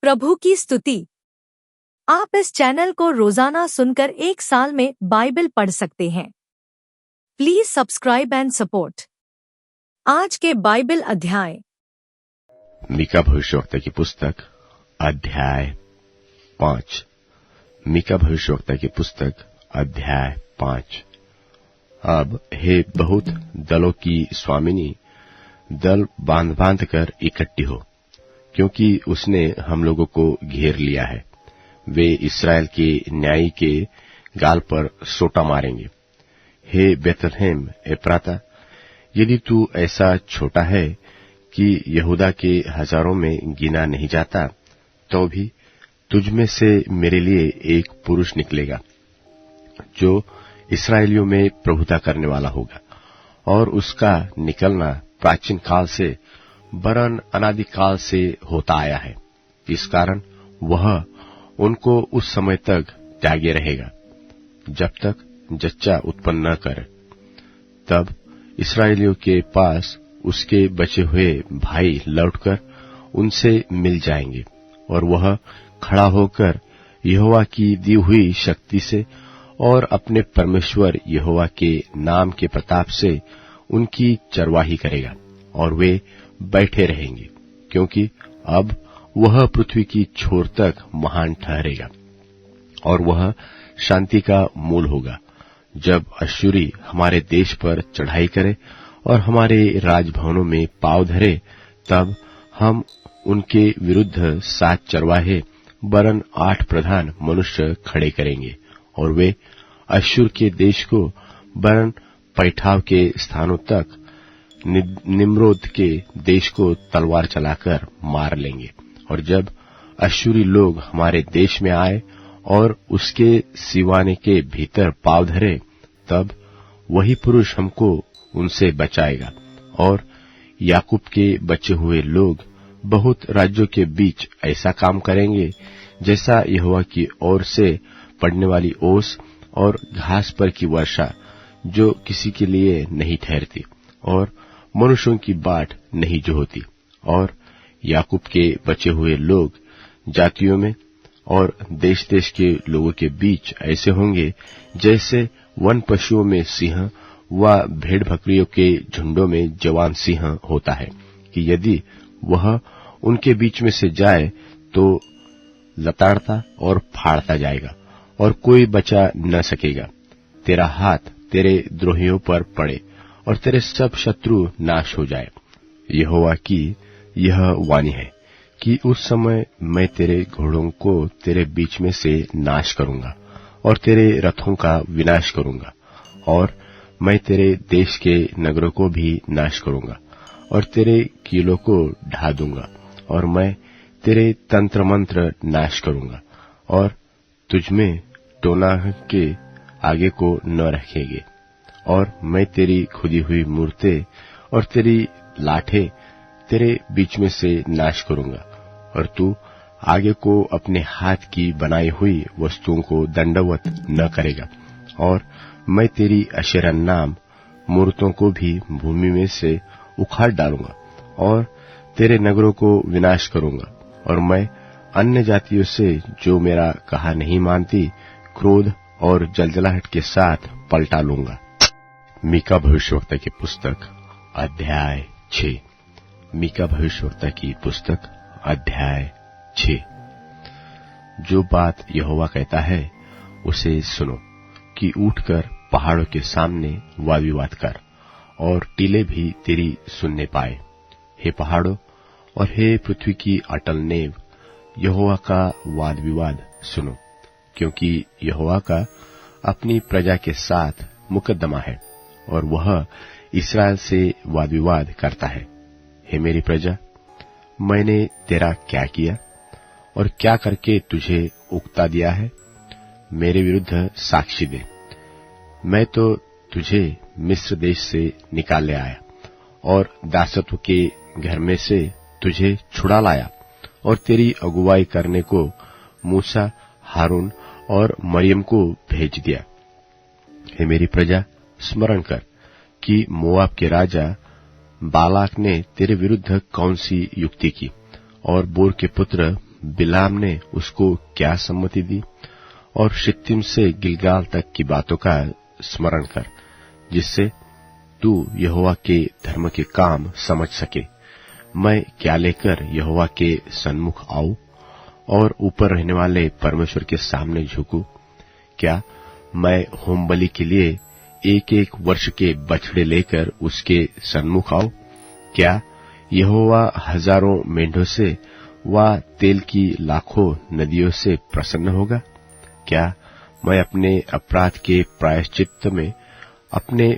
प्रभु की स्तुति। आप इस चैनल को रोजाना सुनकर 1 साल में बाइबल पढ़ सकते हैं। Please subscribe and support. आज के बाइबल अध्याय। मीका भविष्यवक्ता की पुस्तक अध्याय 5। मीका भविष्यवक्ता की पुस्तक अध्याय 5। अब हे बहुत दलों की स्वामिनी, दल बांध बांध कर इकट्ठी हो, क्योंकि उसने हम लोगों को घेर लिया है। वे इस्राएल के न्यायी के गाल पर सोटा मारेंगे। हे बेथलेहम एप्राता, यदि तू ऐसा छोटा है कि यहूदा के हजारों में गिना नहीं जाता, तो भी तुझमें से मेरे लिए एक पुरुष निकलेगा जो इस्राएलियों में प्रभुता करने वाला होगा, और उसका निकलना प्राचीन काल से वरन अनादिकाल से होता आया है। इस कारण वह उनको उस समय तक त्यागे रहेगा जब तक जच्चा उत्पन्न न करे। तब इस्राएलियों के पास उसके बचे हुए भाई लौटकर उनसे मिल जाएंगे, और वह खड़ा होकर यहोवा की दी हुई शक्ति से और अपने परमेश्वर यहोवा के नाम के प्रताप से उनकी चरवाही करेगा, और वे बैठे रहेंगे, क्योंकि अब वह पृथ्वी की छोर तक महान ठहरेगा, और वह शांति का मूल होगा। जब अश्शूरी हमारे देश पर चढ़ाई करे और हमारे राजभवनों में पांव धरे, तब हम उनके विरुद्ध 7 चरवाहे वरन 8 प्रधान मनुष्य खड़े करेंगे, और वे अश्शूर के देश को वरन पैठाव के स्थानों तक निम्रोद के देश को तलवार चलाकर मार लेंगे। और जब अश्शूरी लोग हमारे देश में आए और उसके सीवाने के भीतर पांव धरे, तब वही पुरुष हमको उनसे बचाएगा, और याकूब के बचे हुए लोग बहुत राज्यों के बीच ऐसा काम करेंगे जैसा यहोवा की ओर से पड़ने वाली ओस और घास पर की वर्षा, जो किसी के लिए नहीं ठहरती और मनुष्यों की बाट नहीं जो होती। और याकूब के बचे हुए लोग जातियों में और देश देश के लोगों के बीच ऐसे होंगे जैसे वन पशुओं में सिंह व भेड़ बकरियों के झुंडों में जवान सिंह होता है, कि यदि वह उनके बीच में से जाए तो लताड़ता और फाड़ता जाएगा, और कोई बचा न सकेगा। तेरा हाथ तेरे द्रोहियों पर पड़े, और तेरे सब शत्रु नाश हो जाए। यहोवा की यह वाणी है कि उस समय मैं तेरे घोड़ों को तेरे बीच में से नाश करूंगा, और तेरे रथों का विनाश करूंगा, और मैं तेरे देश के नगरों को भी नाश करूंगा, और तेरे किलों को ढा दूंगा, और मैं तेरे तंत्र मंत्र नाश करूंगा, और तुझमें टोना के आगे को न रखेंगे। और मैं तेरी खुदी हुई मूर्तें और तेरी लाठें तेरे बीच में से नाश करूंगा, और तू आगे को अपने हाथ की बनाई हुई वस्तुओं को दंडवत न करेगा। और मैं तेरी अशेरा नाम मूर्तों को भी भूमि में से उखाड़ डालूंगा, और तेरे नगरों को विनाश करूंगा, और मैं अन्य जातियों से जो मेरा कहा नहीं मानती, क्रोध और जलजलाहट के साथ पलटा लूंगा। मीका भविष्यवक्ता की पुस्तक अध्याय 6। मीका भविष्यवक्ता की पुस्तक अध्याय 6। जो बात यहोवा कहता है उसे सुनो, कि उठकर पहाड़ों के सामने वाद विवाद कर, और टीले भी तेरी सुनने पाए। हे पहाड़ों और हे पृथ्वी की अटल नेव, यहोवा का वाद विवाद सुनो, क्योंकि यहोवा का अपनी प्रजा के साथ मुकद्दमा है, और वह इस्राएल से वाद विवाद करता है। हे मेरी प्रजा, मैंने तेरा क्या किया और क्या करके तुझे उकता दिया है? मेरे विरुद्ध साक्षी दे। मैं तो तुझे मिस्र देश से निकाल ले आया, और दासत्व के घर में से तुझे छुड़ा लाया, और तेरी अगुवाई करने को मूसा, हारून और मरियम को भेज दिया। हे मेरी प्रजा, स्मरण कर कि मोआब के राजा बालाक ने तेरे विरुद्ध कौन सी युक्ति की, और बोर के पुत्र बिलाम ने उसको क्या सम्मति दी, और शित्तीम से गिलगाल तक की बातों का स्मरण कर, जिससे तू यहोवा के धर्म के काम समझ सके। मैं क्या लेकर यहोवा के सन्मुख आऊं और ऊपर रहने वाले परमेश्वर के सामने झुकूं? क्या मैं होम बलि के लिए एक एक वर्ष के बछड़े लेकर उसके सन्मुख आऊं? क्या यहोवा हजारों मेंढों से व तेल की लाखों नदियों से प्रसन्न होगा? क्या मैं अपने अपराध के प्रायश्चित्त में अपने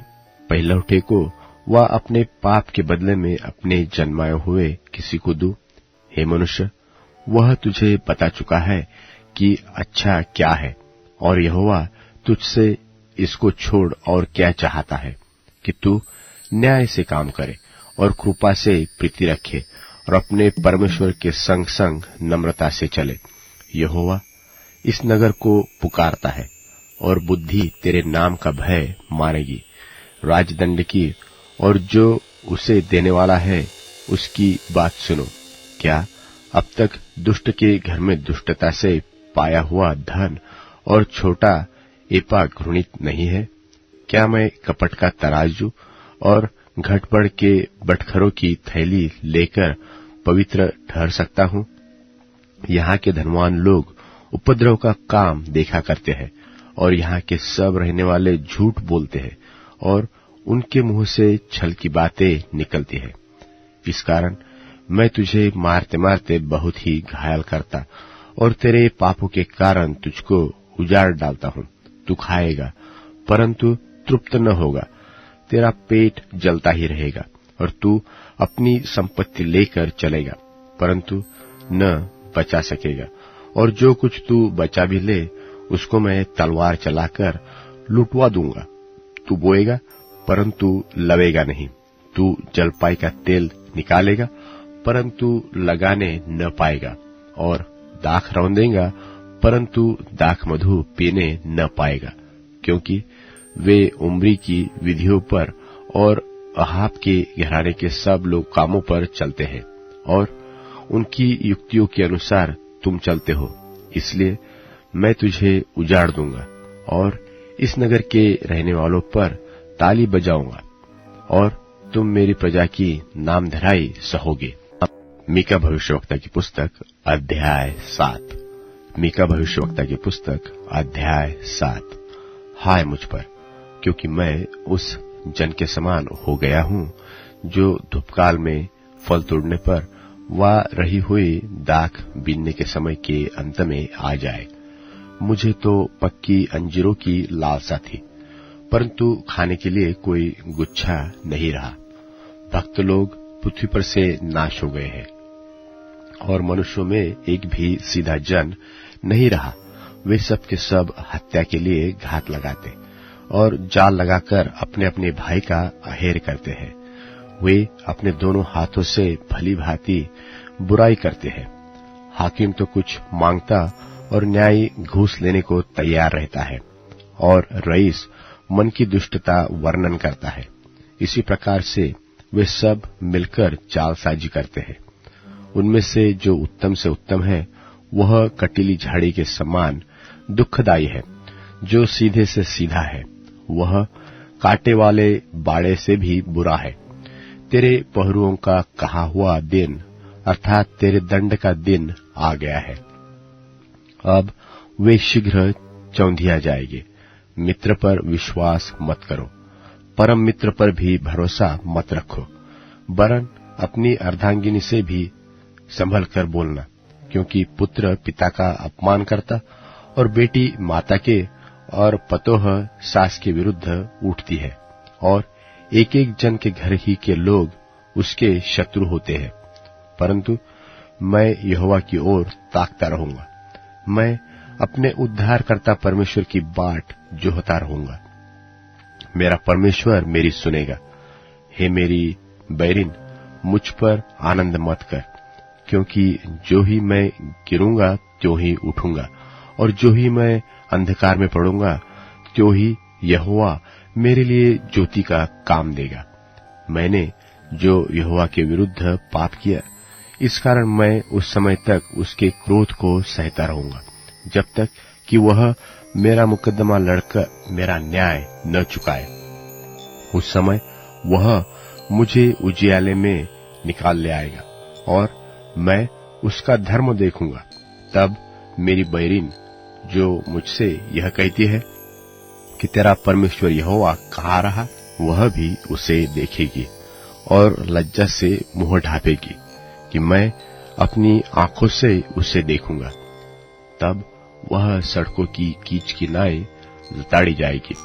पहलौठे को व अपने पाप के बदले में अपने जन्माए हुए किसी को दूं? हे मनुष्य, वह तुझे बता चुका है कि अच्छा क्या है, और यहोवा तुझसे इसको छोड़ और क्या चाहता है कि तू न्याय से काम करे और कृपा से प्रीति रखे और अपने परमेश्वर के संग संग नम्रता से चले। यहोवा इस नगर को पुकारता है और बुद्धि तेरे नाम का भय मानेगी। राजदंड की और जो उसे देने वाला है उसकी बात सुनो। क्या अब तक दुष्ट के घर में दुष्टता से पाया हुआ धन और छोटा एपा घृणित नहीं है? क्या मैं कपट का तराजू और घटपड़ के बटखरों की थैली लेकर पवित्र ठहर सकता हूं? यहाँ के धनवान लोग उपद्रव का काम देखा करते हैं, और यहाँ के सब रहने वाले झूठ बोलते हैं, और उनके मुंह से छल की बातें निकलती है। इस कारण मैं तुझे मारते मारते बहुत ही घायल करता और तेरे पापों के कारण तुझको उजाड़ डालता हूं। तू खाएगा परंतु तृप्त न होगा, तेरा पेट जलता ही रहेगा, और तू अपनी संपत्ति लेकर चलेगा परंतु न बचा सकेगा, और जो कुछ तू बचा भी ले उसको मैं तलवार चलाकर लुटवा दूंगा। तू बोएगा परंतु लवेगा नहीं, तू जलपाई का तेल निकालेगा परंतु लगाने न पाएगा, और दाख रौंदेगा परंतु दाख मधु पीने न पाएगा, क्योंकि वे उम्री की विधियों पर और अहाब के घराने के सब लोग कामों पर चलते हैं, और उनकी युक्तियों के अनुसार तुम चलते हो। इसलिए मैं तुझे उजाड़ दूंगा और इस नगर के रहने वालों पर ताली बजाऊंगा, और तुम मेरी प्रजा की नामधराई सहोगे। मीका भविष्यवक्ता की पुस्तक अध्याय 7। मीका भविष्यवक्ता की पुस्तक अध्याय 7। हाय मुझ पर, क्योंकि मैं उस जन के समान हो गया हूं जो धूपकाल में फल तोड़ने पर व रही हुई दाख बीनने के समय के अंत में आ जाए। मुझे तो पक्की अंजीरों की लालसा थी, परंतु खाने के लिए कोई गुच्छा नहीं रहा। भक्त लोग पृथ्वी पर से नाश हो गए हैं, और मनुष्यों में एक भी सीधा जन नहीं रहा। वे सब के सब हत्या के लिए घात लगाते और जाल लगाकर अपने अपने भाई का अहेर करते हैं। वे अपने दोनों हाथों से भली भांति बुराई करते हैं। हाकिम तो कुछ मांगता और न्यायी घूस लेने को तैयार रहता है, और रईस मन की दुष्टता वर्णन करता है। इसी प्रकार से वे सब मिलकर चालसाजी करते हैं। उनमें से जो उत्तम से उत्तम है वह कटीली झाड़ी के समान दुखदायी है। जो सीधे से सीधा है वह कांटे वाले बाड़े से भी बुरा है। तेरे पहरुओं का कहा हुआ दिन अर्थात तेरे दंड का दिन आ गया है। अब वे शीघ्र चौंधिया जाएंगे। मित्र पर विश्वास मत करो, परम मित्र पर भी भरोसा मत रखो। वरन अपनी अर्धांगिनी से भी संभल कर बोलना, क्योंकि पुत्र पिता का अपमान करता और बेटी माता के और पतोह सास के विरुद्ध उठती है, और एक एक जन के घर ही के लोग उसके शत्रु होते हैं। परंतु मैं यहोवा की ओर ताकता रहूंगा। मैं अपने उद्धारकर्ता परमेश्वर की बाट जोहता रहूंगा। मेरा परमेश्वर मेरी सुनेगा। हे मेरी बैरिन, मुझ पर आनंद मत कर, क्योंकि जो ही मैं गिरूंगा त्यों ही उठूंगा, और जो ही मैं अंधकार में पड़ूंगा त्यों ही यहोवा मेरे लिए ज्योति का काम देगा। मैंने जो यहोवा के विरुद्ध पाप किया, इस कारण मैं उस समय तक उसके क्रोध को सहता रहूंगा, जब तक कि वह मेरा मुकदमा लड़कर मेरा न्याय न चुकाए। उस समय वह मुझे उजियाले में निकाल ले आएगा और मैं उसका धर्म देखूंगा। तब मेरी बैरिन जो मुझसे यह कहती है कि तेरा परमेश्वर यहोवा कहाँ रहा, वह भी उसे देखेगी और लज्जा से मुंह ढांपेगी कि मैं अपनी आंखों से उसे देखूंगा। तब वह सड़कों की कीच की नाई लताड़ी जाएगी।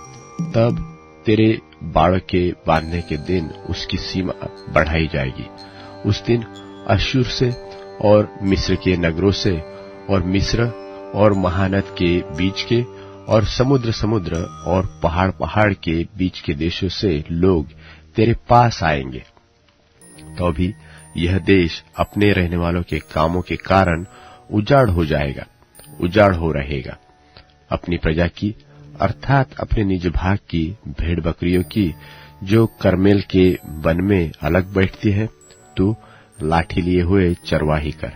तब तेरे बाड़ के बांधने के दिन उसकी सीमा बढ़ाई जाएगी। उस दिन अश्शूर से और मिस्र के नगरों से और मिस्र और महानद के बीच के और समुद्र और पहाड़ के बीच के देशों से लोग तेरे पास आएंगे। तो भी यह देश अपने रहने वालों के कामों के कारण उजाड़ हो जाएगा, उजाड़ हो रहेगा। अपनी प्रजा की अर्थात अपने निज भाग की भेड़ बकरियों की जो करमेल के वन में अलग बैठती है, तू लाठी लिए हुए चरवाही कर।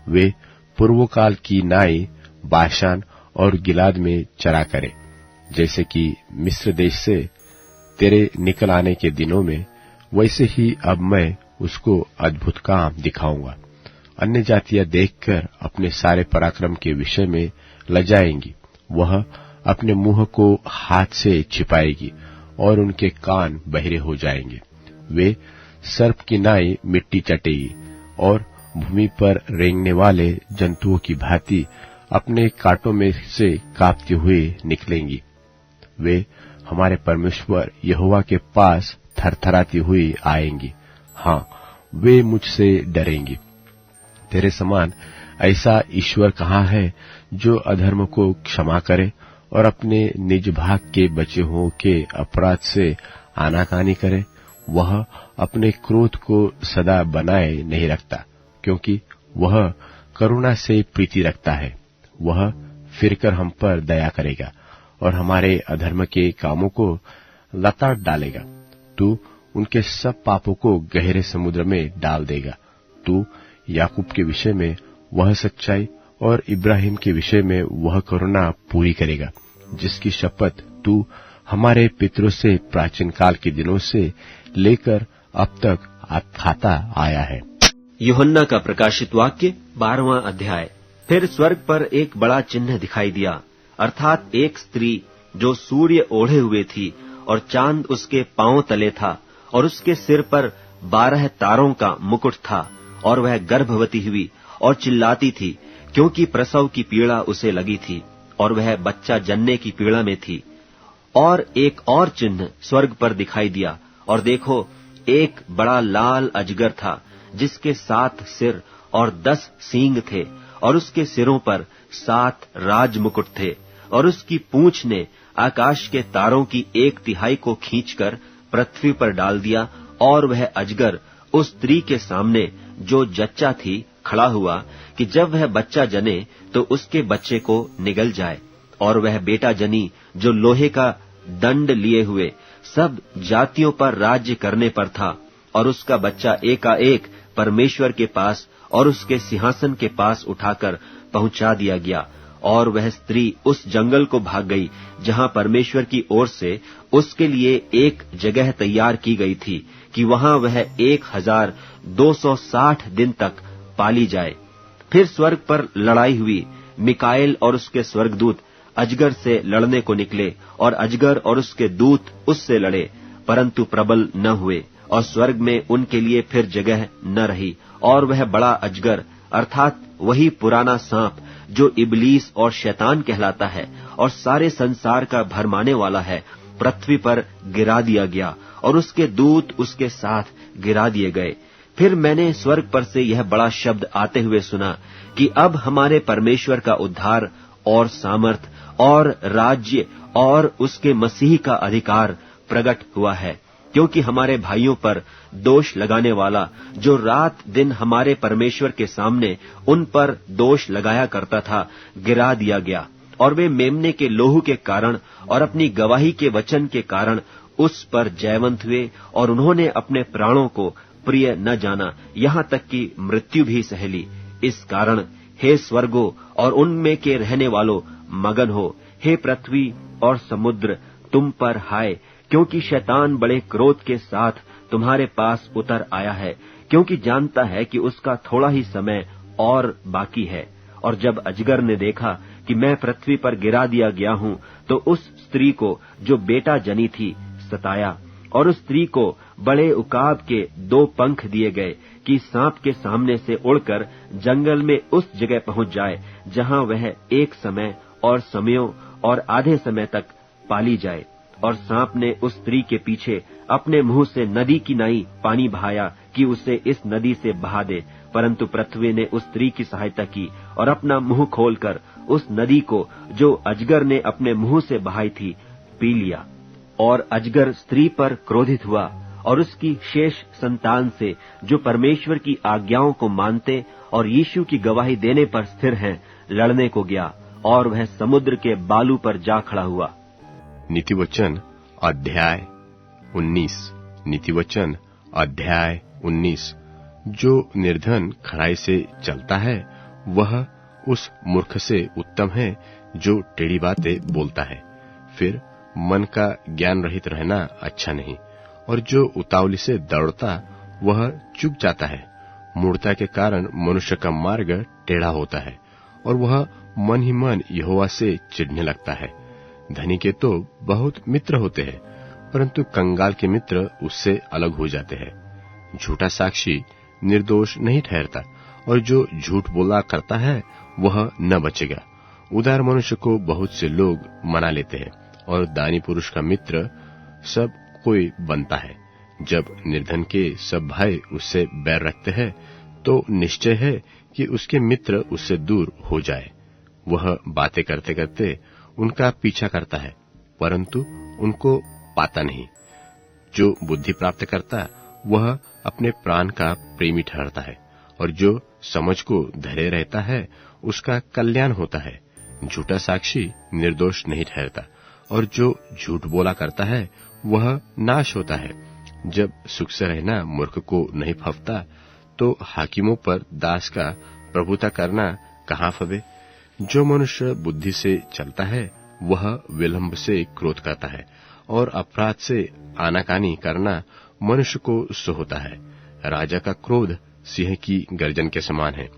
वे पूर्वकाल की नाई बाशान और गिलाद में चरा करे, जैसे कि मिस्र देश से तेरे निकल आने के दिनों में, वैसे ही अब मैं उसको अद्भुत काम दिखाऊंगा। अन्य जातियां देखकर अपने सारे पराक्रम के विषय में लजाएंगी। वह अपने मुंह को हाथ से छिपाएगी और उनके कान बहरे हो जाएंगे। वे सर्प की नाई मिट्टी चटेगी और भूमि पर रेंगने वाले जंतुओं की भांति अपने कांटों में से कांपते हुए निकलेंगी। वे हमारे परमेश्वर यहोवा के पास थरथराती हुई आएंगी। हाँ, वे मुझसे डरेंगी। तेरे समान ऐसा ईश्वर कहाँ है जो अधर्म को क्षमा करे और अपने निज भाग के बचे हुओं के अपराध से आनाकानी करे। वह अपने क्रोध को सदा बनाए नहीं रखता, क्योंकि वह करुणा से प्रीति रखता है। वह फिरकर हम पर दया करेगा और हमारे अधर्म के कामों को लताड़ डालेगा। तू उनके सब पापों को गहरे समुद्र में डाल देगा। तू याकूब के विषय में वह सच्चाई और इब्राहिम के विषय में वह करुणा पूरी करेगा, जिसकी शपथ तू हमारे पितरों से प्राचीन काल के दिनों से लेकर अब तक खाता आया है। यूहन्ना का प्रकाशित वाक्य 12वां अध्याय। फिर स्वर्ग पर एक बड़ा चिन्ह दिखाई दिया, अर्थात एक स्त्री जो सूर्य ओढ़े हुए थी और चांद उसके पांव तले था और उसके सिर पर 12 तारों का मुकुट था, और वह गर्भवती हुई और चिल्लाती थी, क्योंकि प्रसव की पीड़ा उसे लगी थी और वह बच्चा जनने की पीड़ा में थी। और एक और चिन्ह स्वर्ग पर दिखाई दिया, और देखो, एक बड़ा लाल अजगर था, जिसके 7 सिर और 10 सींग थे, और उसके सिरों पर 7 राज मुकुट थे, और उसकी पूंछ ने आकाश के तारों की 1/3 को खींचकर पृथ्वी पर डाल दिया। और वह अजगर उस स्त्री के सामने जो जच्चा थी खड़ा हुआ, कि जब वह बच्चा जने तो उसके बच्चे को निगल जाए। और वह बेटा जनी जो लोहे का दंड लिए हुए सब जातियों पर राज्य करने पर था, और उसका बच्चा एकाएक परमेश्वर के पास और उसके सिंहासन के पास उठाकर पहुंचा दिया गया। और वह स्त्री उस जंगल को भाग गई जहां परमेश्वर की ओर से उसके लिए एक जगह तैयार की गई थी, कि वहां वह 1260 दिन तक पाली जाए। फिर स्वर्ग पर लड़ाई हुई। मिकाएल और उसके स्वर्गदूत अजगर से लड़ने को निकले, और अजगर और उसके दूत उससे लड़े, परंतु प्रबल न हुए, और स्वर्ग में उनके लिए फिर जगह न रही। और वह बड़ा अजगर, अर्थात वही पुराना सांप जो इबलीस और शैतान कहलाता है और सारे संसार का भरमाने वाला है, पृथ्वी पर गिरा दिया गया, और उसके दूत उसके साथ गिरा दिए गए। फिर मैंने स्वर्ग पर से यह बड़ा शब्द आते हुए सुना कि अब हमारे परमेश्वर का उद्धार और सामर्थ और राज्य और उसके मसीह का अधिकार प्रकट हुआ है, क्योंकि हमारे भाइयों पर दोष लगाने वाला जो रात दिन हमारे परमेश्वर के सामने उन पर दोष लगाया करता था, गिरा दिया गया। और वे मेमने के लोहू के कारण और अपनी गवाही के वचन के कारण उस पर जयवंत हुए, और उन्होंने अपने प्राणों को प्रिय न जाना, यहाँ तक कि मृत्यु भी सह ली। इस कारण हे स्वर्गो और उनमें के रहने वालों, मगन हो। हे पृथ्वी और समुद्र, तुम पर हाय, क्योंकि शैतान बड़े क्रोध के साथ तुम्हारे पास उतर आया है, क्योंकि जानता है कि उसका थोड़ा ही समय और बाकी है। और जब अजगर ने देखा कि मैं पृथ्वी पर गिरा दिया गया हूँ, तो उस स्त्री को जो बेटा जनी थी सताया, और उस स्त्री को बड़े उकाब के 2 पंख दिए गए कि सांप के सामने से उड़कर जंगल में उस जगह पहुंच जाए जहां वह एक समय और समयों और आधे समय तक पाली जाए। और सांप ने उस स्त्री के पीछे अपने मुंह से नदी की नाई पानी बहाया कि उसे इस नदी से बहा दे, परंतु पृथ्वी ने उस स्त्री की सहायता की और अपना मुंह खोलकर उस नदी को जो अजगर ने अपने मुंह से बहाई थी पी लिया। और अजगर स्त्री पर क्रोधित हुआ और उसकी शेष संतान से, जो परमेश्वर की आज्ञाओं को मानते और यीशु की गवाही देने पर स्थिर हैं, लड़ने को गया, और वह समुद्र के बालू पर जा खड़ा हुआ। नीतिवचन अध्याय 19। नीतिवचन अध्याय 19। जो निर्धन खड़ाई से चलता है वह उस मूर्ख से उत्तम है जो टेढ़ी बातें बोलता है। फिर मन का ज्ञान रहित रहना अच्छा नहीं, और जो उतावली से दौड़ता वह चूक जाता है। मूढ़ता के कारण मनुष्य का मार्ग टेढ़ा होता है, और वह मन ही मन यहोवा से चिढ़ने लगता है। धनी के तो बहुत मित्र होते हैं, परंतु कंगाल के मित्र उससे अलग हो जाते हैं। झूठा साक्षी निर्दोष नहीं ठहरता, और जो झूठ बोला करता है वह न बचेगा। उदार मनुष्य को बहुत से लोग मना लेते हैं, और दानी पुरुष का मित्र सब कोई बनता है। जब निर्धन के सब भाई उससे बैर रखते हैं, तो निश्चय है कि उसके मित्र उससे दूर हो जाए। वह बातें करते करते उनका पीछा करता है, परंतु उनको पाता नहीं। जो बुद्धि प्राप्त करता वह अपने प्राण का प्रेमी ठहरता है, और जो समझ को धरे रहता है उसका कल्याण होता है। झूठा साक्षी निर्दोष नहीं ठहरता, और जो झूठ बोला करता है वह नाश होता है। जब सुख से रहना मूर्ख को नहीं फफता, तो हाकिमों पर दास का प्रभुता करना कहाँ फबे। जो मनुष्य बुद्धि से चलता है वह विलंब से क्रोध करता है, और अपराध से आनाकानी करना मनुष्य को सो होता है। राजा का क्रोध सिंह की गर्जन के समान है,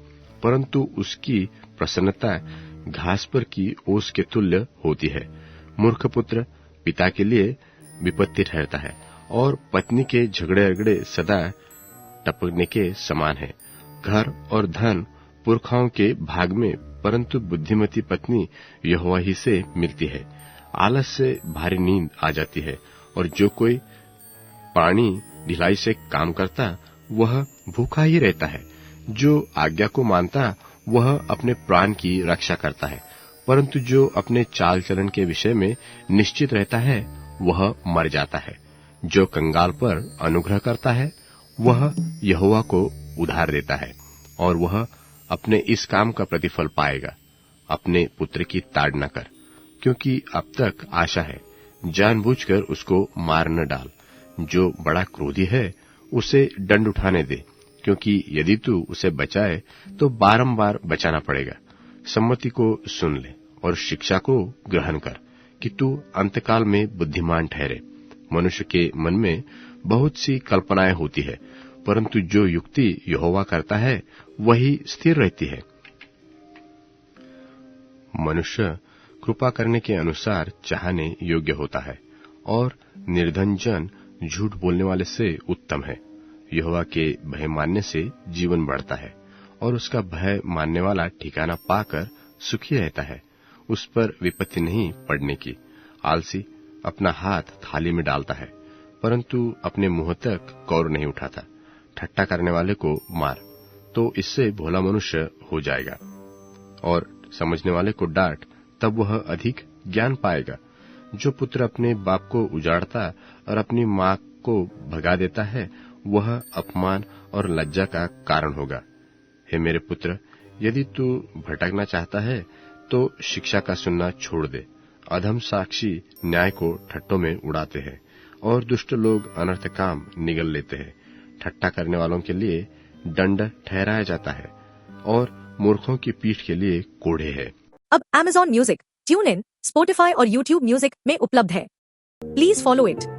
परंतु उसकी प्रसन्नता घास पर की ओस के तुल्य होती है। मूर्ख पुत्र पिता के लिए विपत्ति ठहरता है, और पत्नी के झगड़े अगड़े सदा टपकने के समान है। घर और धन पुरखाओं के भाग में, परंतु बुद्धिमती पत्नी यहोवा ही से मिलती है। आलस से भारी नींद आ जाती है, और जो कोई प्राणी ढिलाई से काम करता वह भूखा ही रहता है। जो आज्ञा को मानता वह अपने प्राण की रक्षा करता है, परंतु जो अपने चाल चलन के विषय में निश्चित रहता है वह मर जाता है। जो कंगाल पर अनुग्रह करता है वह यहोवा को उधार देता है, और वह अपने इस काम का प्रतिफल पाएगा। अपने पुत्र की ताड़ न कर, क्योंकि अब तक आशा है। जानबूझकर उसको मार न डाल। जो बड़ा क्रोधी है उसे दंड उठाने दे, क्योंकि यदि तू उसे बचाए तो बारंबार बचाना पड़ेगा। सम्मति को सुन ले और शिक्षा को ग्रहण कर, कि तू अंतकाल में बुद्धिमान ठहरे। मनुष्य के मन में बहुत सी कल्पनाएं होती है, परंतु जो युक्ति यहोवा करता है वही स्थिर रहती है। मनुष्य कृपा करने के अनुसार चाहने योग्य होता है, और निर्धन जन झूठ बोलने वाले से उत्तम है। यहोवा के भय मानने से जीवन बढ़ता है, और उसका भय मानने वाला ठिकाना पाकर सुखी रहता है। उस पर विपत्ति नहीं पड़ने की। आलसी अपना हाथ थाली में डालता है, परंतु अपने मुंह तक कौर नहीं उठाता। ठट्ठा करने वाले को मार, तो इससे भोला मनुष्य हो जाएगा, और समझने वाले को डांट, तब वह अधिक ज्ञान पाएगा। जो पुत्र अपने बाप को उजाड़ता और अपनी माँ को भगा देता है वह अपमान और लज्जा का कारण होगा। हे मेरे पुत्र, यदि तू भटकना चाहता है तो शिक्षा का सुनना छोड़ दे। अधम साक्षी न्याय को ठट्टों में उड़ाते हैं, और दुष्ट लोग अनर्थ काम निगल लेते हैं। ठट्ठा करने वालों के लिए दंड ठहराया जाता है और मूर्खों की पीठ के लिए कोड़े है। अब Amazon music, tune in, Spotify और YouTube म्यूजिक में उपलब्ध है। Please follow it.